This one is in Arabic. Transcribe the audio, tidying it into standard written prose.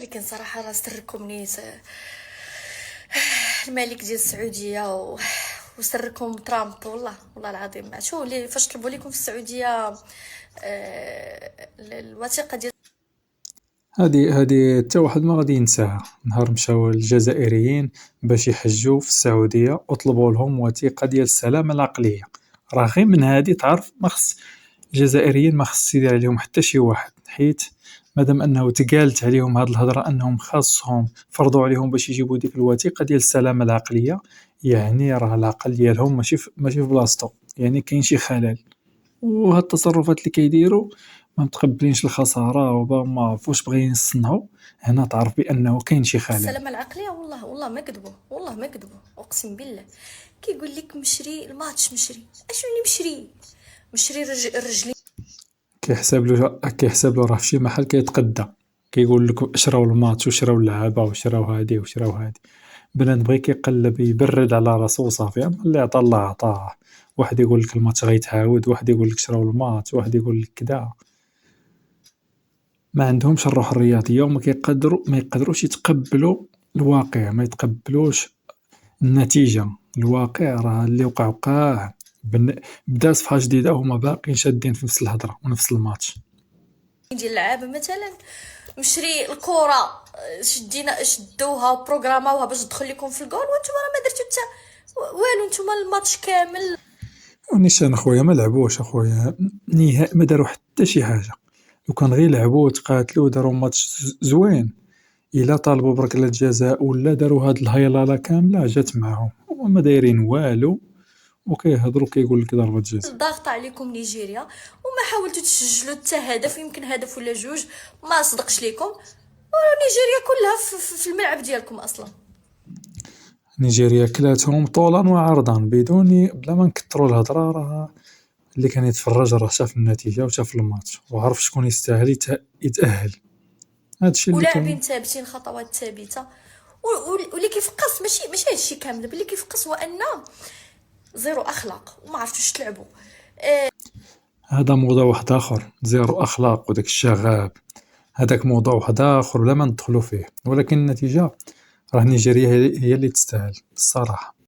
لكن صراحة راه سركم نيت الملك ديال السعودية وسركم ترامب، والله العظيم. شو اللي فاش طلبوا لكم في السعودية الوثيقة ديال هذه حتى واحد ما غادي ينساها. نهار مشاو الجزائريين باش يحجوا في السعودية وطلبوا لهم وثيقة ديال السلامة العقلية. راه غير من هذه تعرف ما خص الجزائريين ما خص يدير عليهم حتى شي واحد، حيت مادام انه تقالت عليهم هاد الهضره انهم خاصهم فرضوا عليهم باش يجيبوا ديك الوثيقه ديال السلامه العقليه، يعني راه العقل ديالهم ماشي في بلاصتو، يعني كاين شي خلل. وهاد التصرفات اللي كيديروا ما متقبلينش الخساره وما عرفوش باغيين يصنعوا. هنا تعرف بانه كاين شي خلل. السلامة العقلية. والله ما كذبوا اقسم بالله. كيقول لك مشري الماتش، مشري اشنو مشري الرجلين كيحسب له راه في شي محل كيتقدى، كيقول لك شراو الماتش وشراو اللعابه وشراو هادي وشراو هادي. بنادم بغى كيقلب يبرد على راسو وصافي، اما اللي عطا الله عطاه. واحد يقول لك الماتش غيتعاود، واحد يقول لك شراو الماتش، واحد يقول لك كذا. ما عندهمش الروح الرياضيه وما ما يقدروش يتقبلوا الواقع، ما يتقبلوش النتيجه. الواقع راه اللي وقع. بدا صفحه جديده وهما باقيين شادين في نفس الهضره ونفس الماتش. ديال اللعابة مثلا. مشري الكرة، شدوها وبروغراماوها باش تدخل لكم في الجول، وانتم راه ما درتو حتى والو. نتوما الماتش كامل ونيشان اخويا ما لعبوش اخويا نهائي، ما داروا حتى شي حاجه. لو كان غير لعبوا وتقاتلوا وداروا ماتش زوين، الا طالبوا بركله جزاء ولا داروا هاد الهيلاله كامله جات معاهم، هما ما دايرين والو وكيهضروا كيقول لك ضربه جزاء. ضاغطة عليكم نيجيريا، وما حاولتوا تسجلوا حتى هدف، يمكن هدف ولا جوج ما صدقش ليكم. ونيجيريا كلها في الملعب ديالكم اصلا. نيجيريا كلاتهم طولا وعرضا بدون بلا ما نكثروا الهضره. راه اللي كان يتفرج راه شاف النتيجه وشاف الماتش وعرف شكون يستاهل يتاهل. هادشي اللي كاين. ولاعبين ثابتين، خطوات ثابته. واللي كيفقص ماشي هادشي كامل، اللي كيفقص هو ان زيرو اخلاق وما عرفتوش تلعبوا. هذا موضوع واحد اخر، زيرو اخلاق وداك الشغاب، هذاك موضوع واحد اخر بلا ما ندخلوا فيه. ولكن النتيجه راه نيجيريا هي اللي تستاهل الصراحه.